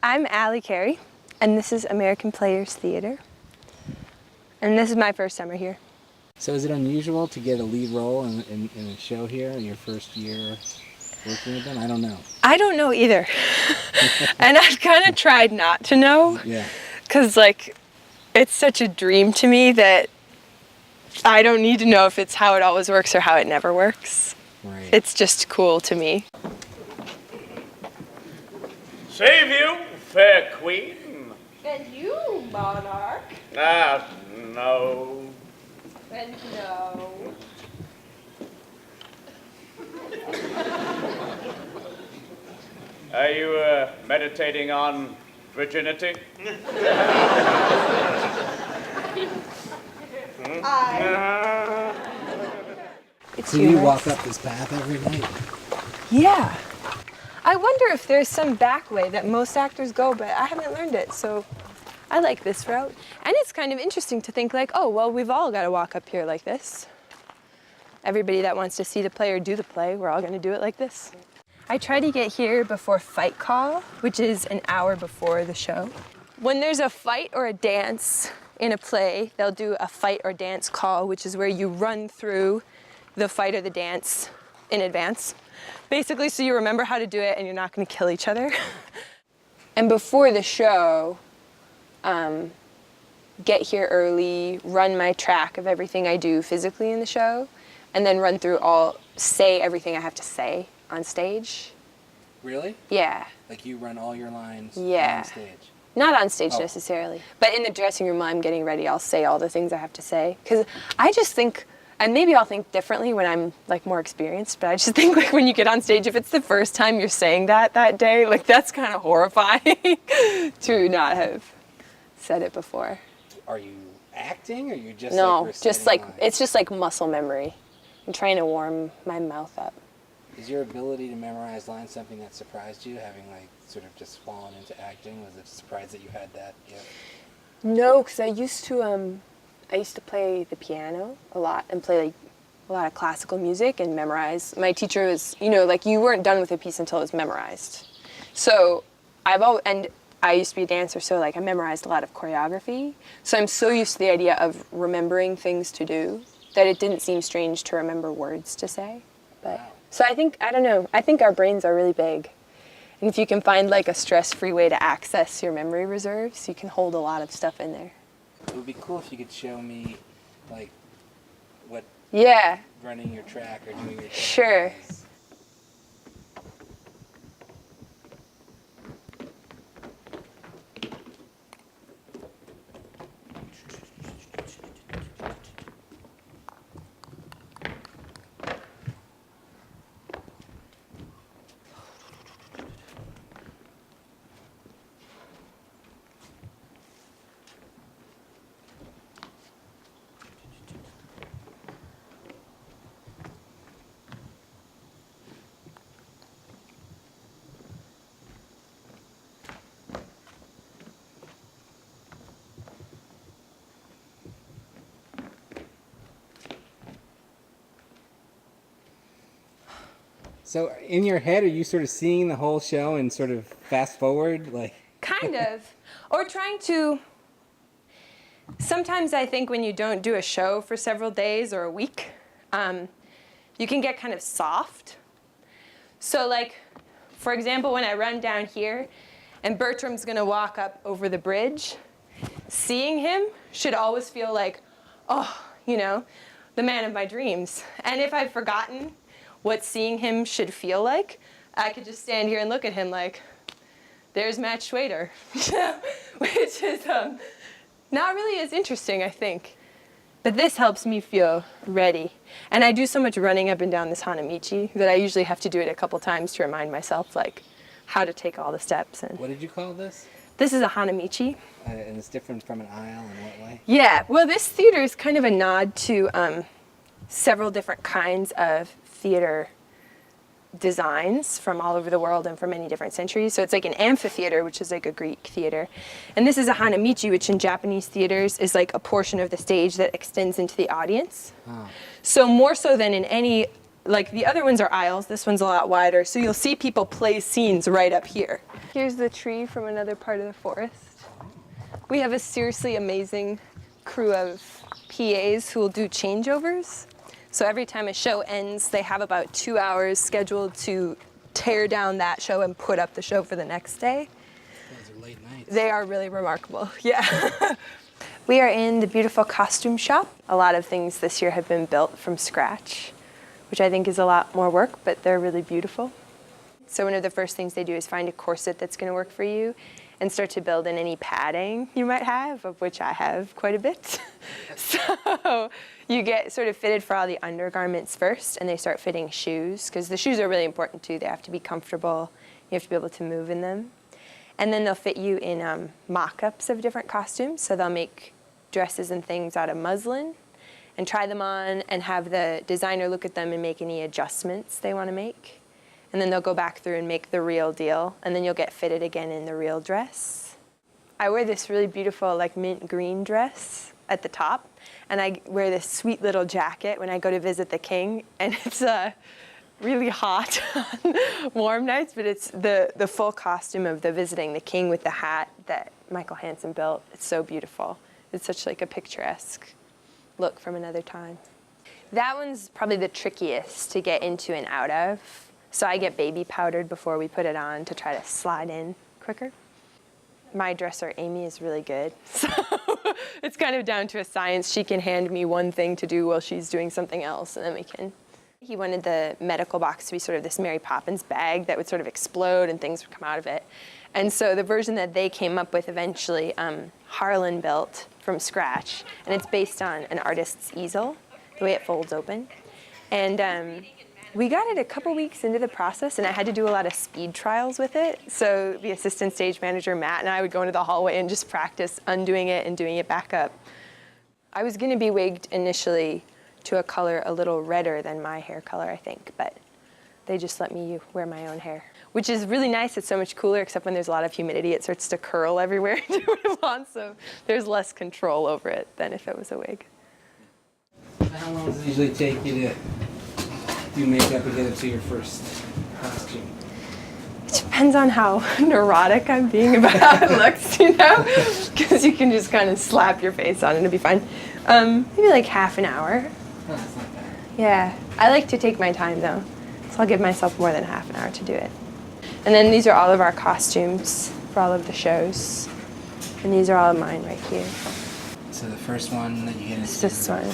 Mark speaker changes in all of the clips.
Speaker 1: I'm Ally Carey, and this is American Players Theater. And this is my first summer here.
Speaker 2: So is it unusual to get a lead role in a show here in your first year working with them? I don't know.
Speaker 1: I don't know either. And I've kind of tried not to know.
Speaker 2: Yeah.
Speaker 1: Because, like, it's such a dream to me that I don't need to know if it's how it always works or how it never works.
Speaker 2: Right.
Speaker 1: It's just cool to me.
Speaker 3: Save you, fair queen.
Speaker 1: And you, monarch.
Speaker 3: Ah, no.
Speaker 1: And no.
Speaker 3: Are you meditating on virginity?
Speaker 2: So you walk up this path every night?
Speaker 1: Yeah. I wonder if there's some back way that most actors go, but I haven't learned it, so I like this route. And it's kind of interesting to think like, oh, well, we've all got to walk up here like this. Everybody that wants to see the play or do the play, we're all going to do it like this. I try to get here before fight call, which is an hour before the show. When there's a fight or a dance in a play, they'll do a fight or dance call, which is where you run through the fight or the dance in advance. Basically, so you remember how to do it and you're not going to kill each other. And before the show, get here early, run my track of everything I do physically in the show, and then run through say everything I have to say on stage.
Speaker 2: Really?
Speaker 1: Yeah.
Speaker 2: Like you run all your lines
Speaker 1: Yeah.
Speaker 2: on stage?
Speaker 1: Not on stage necessarily, but in the dressing room while I'm getting ready, I'll say all the things I have to say. Because I just think, and maybe I'll think differently when I'm like more experienced, but I just think like when you get on stage, if it's the first time you're saying that day, like that's kind of horrifying to not have said it before.
Speaker 2: Are you acting or you just
Speaker 1: No,
Speaker 2: like
Speaker 1: just like,
Speaker 2: lines?
Speaker 1: it's just like muscle memory. I'm trying to warm my mouth up.
Speaker 2: Is your ability to memorize lines something that surprised you, having like sort of just fallen into acting? Was it a surprise that you had that gift?
Speaker 1: No, because I used to play the piano a lot and play like a lot of classical music and memorize. My teacher was, like you weren't done with a piece until it was memorized. So and I used to be a dancer, so like I memorized a lot of choreography. So I'm so used to the idea of remembering things to do that it didn't seem strange to remember words to say. But
Speaker 2: Wow.
Speaker 1: so I think our brains are really big. And if you can find like a stress-free way to access your memory reserves, you can hold a lot of stuff in there.
Speaker 2: It would be cool if you could show me like what
Speaker 1: Yeah.
Speaker 2: running your track or doing your track
Speaker 1: Sure.
Speaker 2: is. So in your head, are you sort of seeing the whole show and sort of fast forward? Like
Speaker 1: Kind of. Or trying to... Sometimes I think when you don't do a show for several days or a week, you can get kind of soft. So like, for example, when I run down here and Bertram's going to walk up over the bridge, seeing him should always feel like, oh, the man of my dreams. And if I've forgotten what seeing him should feel like, I could just stand here and look at him like, there's Matt Schwader, which is not really as interesting, I think. But this helps me feel ready. And I do so much running up and down this Hanamichi that I usually have to do it a couple times to remind myself like how to take all the steps. And
Speaker 2: what did you call this?
Speaker 1: this is a Hanamichi.
Speaker 2: And it's different from an aisle in what way?
Speaker 1: Yeah, well, this theater is kind of a nod to several different kinds of theater designs from all over the world and from many different centuries. So it's like an amphitheater, which is like a Greek theater. And this is a Hanamichi, which in Japanese theaters is like a portion of the stage that extends into the audience.
Speaker 2: Oh.
Speaker 1: So more so than in any like the other ones are aisles, this one's a lot wider, so you'll see people play scenes right up here. Here's the tree from another part of the forest. We have a seriously amazing crew of PAs who will do changeovers. So every time a show ends, they have about 2 hours scheduled to tear down that show and put up the show for the next day.
Speaker 2: Those are late nights.
Speaker 1: They are really remarkable, yeah. We are in the beautiful costume shop. A lot of things this year have been built from scratch, which I think is a lot more work, but they're really beautiful. So one of the first things they do is find a corset that's going to work for you and start to build in any padding you might have, of which I have quite a bit. So you get sort of fitted for all the undergarments first, and they start fitting shoes, because the shoes are really important too. They have to be comfortable. You have to be able to move in them. And then they'll fit you in mock-ups of different costumes. So they'll make dresses and things out of muslin and try them on and have the designer look at them and make any adjustments they want to make. And then they'll go back through and make the real deal, and then you'll get fitted again in the real dress. I wear this really beautiful like mint green dress at the top, and I wear this sweet little jacket when I go to visit the king, and it's really hot on warm nights, but it's the full costume of the visiting the king with the hat that Michael Hansen built. It's so beautiful. It's such like a picturesque look from another time. That one's probably the trickiest to get into and out of. So I get baby powdered before we put it on to try to slide in quicker. My dresser, Amy, is really good. So it's kind of down to a science. She can hand me one thing to do while she's doing something else, and then we can. He wanted the medical box to be sort of this Mary Poppins bag that would sort of explode and things would come out of it. And so the version that they came up with eventually, Harlan built from scratch, and it's based on an artist's easel, the way it folds open. And we got it a couple weeks into the process, and I had to do a lot of speed trials with it. So the assistant stage manager, Matt, and I would go into the hallway and just practice undoing it and doing it back up. I was going to be wigged initially to a color a little redder than my hair color, I think, but they just let me wear my own hair, which is really nice. It's so much cooler, except when there's a lot of humidity, it starts to curl everywhere and do what it wants, so there's less control over it than if it was a wig.
Speaker 2: How long does it usually take you to do makeup and get up to your first costume?
Speaker 1: It depends on how neurotic I'm being about how it looks, you know? Because you can just kind of slap your face on it and it'll be fine. Maybe like half an hour.
Speaker 2: Oh, that's not bad.
Speaker 1: Yeah, I like to take my time though. So I'll give myself more than half an hour to do it. And then these are all of our costumes for all of the shows. And these are all of mine right here.
Speaker 2: So the first one that you get
Speaker 1: It's
Speaker 2: into
Speaker 1: this one.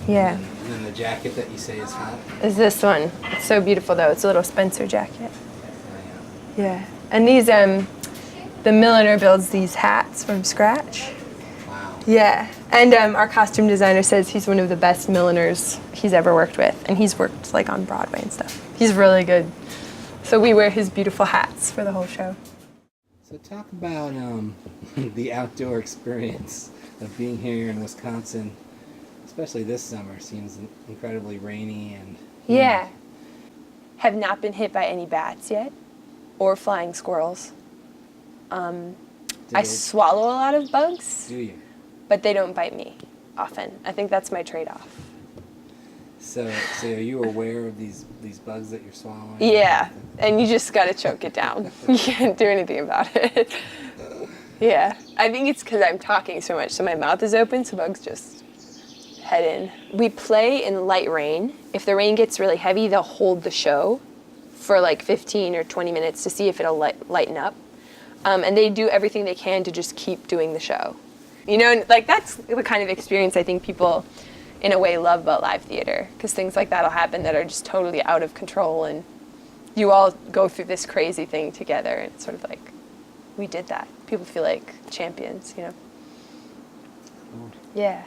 Speaker 1: Yeah.
Speaker 2: And then the jacket that you say is hot.
Speaker 1: Is this one. It's so beautiful though. It's a little Spencer jacket.
Speaker 2: Oh,
Speaker 1: Yeah. And these, the milliner builds these hats from scratch.
Speaker 2: Wow.
Speaker 1: Yeah. And our costume designer says he's one of the best milliners he's ever worked with. And he's worked like on Broadway and stuff. He's really good. So we wear his beautiful hats for the whole show.
Speaker 2: So talk about the outdoor experience of being here in Wisconsin, especially this summer. Seems incredibly rainy and
Speaker 1: Yeah. Have not been hit by any bats yet or flying squirrels. I swallow a lot of bugs,
Speaker 2: Do you?
Speaker 1: but they don't bite me often. I think that's my trade-off.
Speaker 2: So are you aware of these bugs that you're swallowing?
Speaker 1: Yeah, and you just gotta choke it down. You can't do anything about it. Yeah, I think it's because I'm talking so much, so my mouth is open, so bugs just head in. We play in light rain. If the rain gets really heavy, they'll hold the show for like 15 or 20 minutes to see if it'll lighten up. And they do everything they can to just keep doing the show. You know, and like that's the kind of experience I think people in a way love about live theater, because things like that'll happen that are just totally out of control, and you all go through this crazy thing together, and it's sort of like, we did that. People feel like champions, you know?
Speaker 2: Cool.
Speaker 1: Yeah.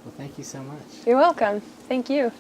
Speaker 2: Well, thank you so much.
Speaker 1: You're welcome. Thank you.